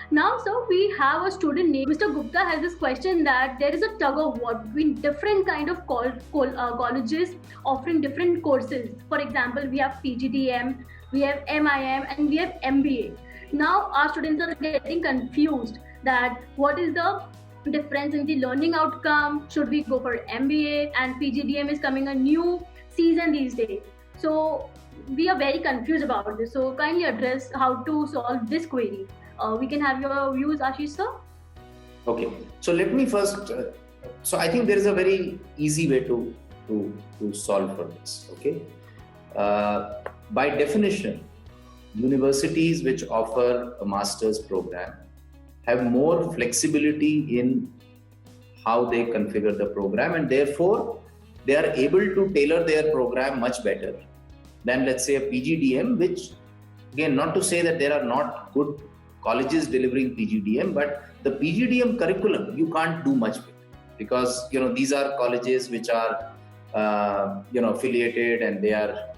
Now, sir, we have a student named Mr. Gupta has this question that there is a tug of war between different kind of colleges offering different courses. For example, we have PGDM, we have MIM, and we have MBA. Now, our students are getting confused that what is the difference in the learning outcome? Should we go for MBA? And PGDM is coming a new season these days. So we are very confused about this. So kindly address how to solve this query. We can have your views, Asheesh sir. Okay, so let me first. So I think there is a very easy way to solve for this. Okay, by definition, universities which offer a master's program have more flexibility in how they configure the program, and therefore they are able to tailor their program much better than, let's say, a PGDM, which, again, not to say that there are not good colleges delivering PGDM, but the PGDM curriculum you can't do much with, because these are colleges which are affiliated, and they are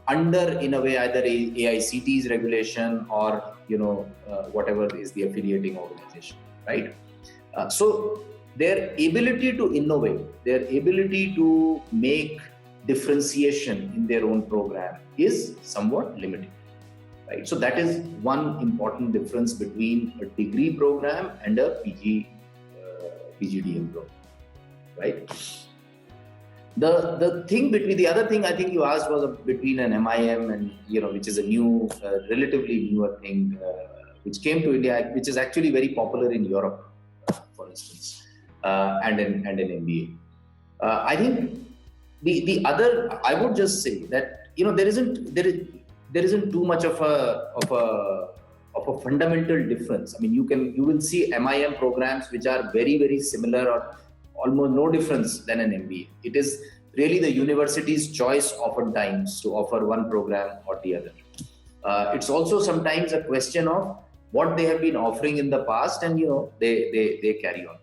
under, in a way, either AICTE's regulation or whatever is the affiliating organization, right? So their ability to innovate, their ability to make differentiation in their own program is somewhat limited. Right. So that is one important difference between a degree program and a PGDM program, right? The other thing I think you asked was between an MIM and which is a new, relatively newer thing, which came to India, which is actually very popular in Europe, for instance, and in MBA. I think the other, I would just say that there isn't too much of a fundamental difference. I mean, you will see MIM programs which are very, very similar or almost no difference than an MBA. It is really the university's choice oftentimes to offer one program or the other. It's also sometimes a question of what they have been offering in the past, and they carry on.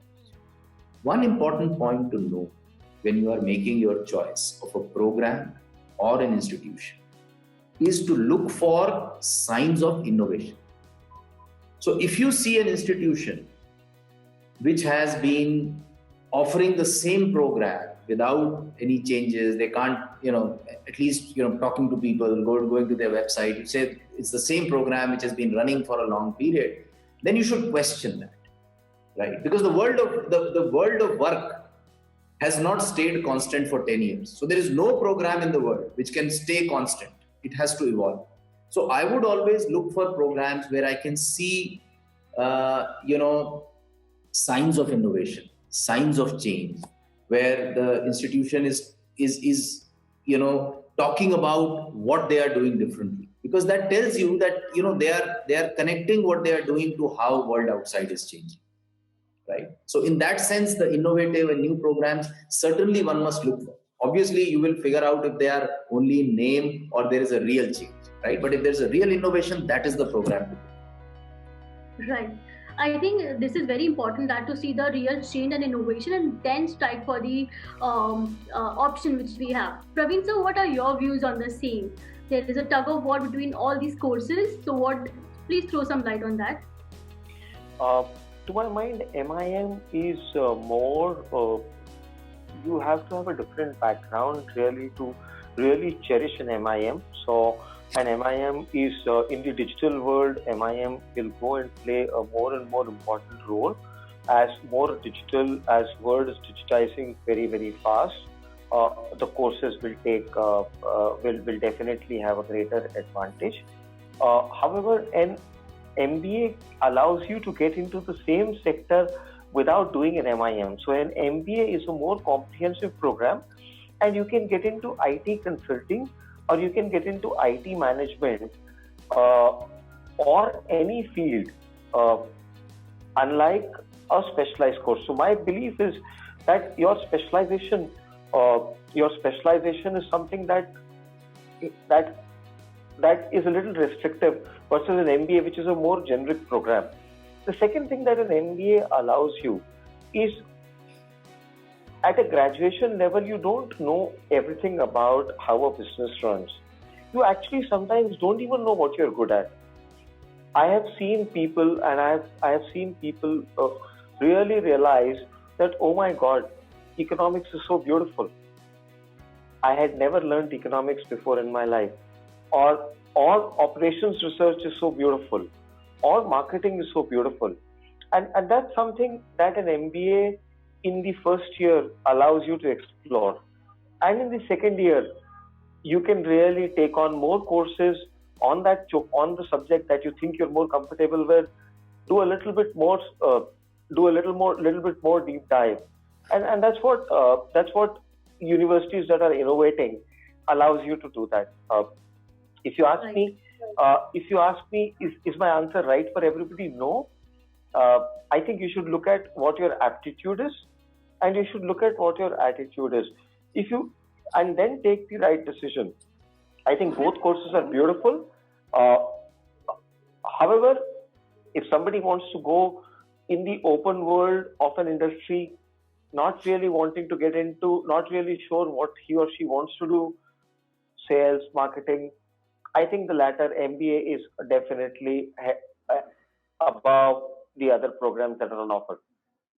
One important point to know when you are making your choice of a program or an institution is to look for signs of innovation. So if you see an institution which has been offering the same program without any changes, they can't, at least, talking to people, going to their website, you say it's the same program which has been running for a long period, then you should question that, right? Because the world of work has not stayed constant for 10 years. So there is no program in the world which can stay constant. It has to evolve. So I would always look for programs where I can see, signs of innovation, signs of change, where the institution is talking about what they are doing differently, because that tells you that they are connecting what they are doing to how world outside is changing, right? So in that sense, the innovative and new programs, certainly one must look for. Obviously, you will figure out if they are only in name or there is a real change, right? But if there's a real innovation, that is the program to do. Right. I think this is very important, that to see the real change and innovation and then strike for the option which we have. Praveen sir, what are your views on the same? There is a tug of war between all these courses. So please throw some light on that. To my mind, MIM is more... you have to have a different background really to really cherish an MIM. So an MIM is in the digital world, MIM will go and play a more and more important role as more digital, as world is digitizing very, very fast. The courses will take will definitely have a greater advantage. However, an MBA allows you to get into the same sector without doing an MIM. So an MBA is a more comprehensive program, and you can get into IT consulting, or you can get into IT management, or any field, unlike a specialized course. So my belief is that your specialization is something that is a little restrictive versus an MBA, which is a more generic program. The second thing that an MBA allows you is, at a graduation level, you don't know everything about how a business runs. You actually sometimes don't even know what you're good at. I have seen people, and I have seen people really realize that, oh my God, economics is so beautiful. I had never learned economics before in my life, or operations research is so beautiful, or marketing is so beautiful, and that's something that an MBA in the first year allows you to explore, and in the second year you can really take on more courses on on the subject that you think you're more comfortable with, do a little bit more, little bit more deep dive, and that's what universities that are innovating allows you to do that. If you ask Right. me, is my answer right for everybody? No. I think you should look at what your aptitude is, and you should look at what your attitude is. If you and then take the right decision. I think both courses are beautiful. Uh, However, if somebody wants to go in the open world of an industry, not really wanting to get into, not really sure what he or she wants to do, sales, marketing, I think the latter MBA is definitely above the other programs that are on offer.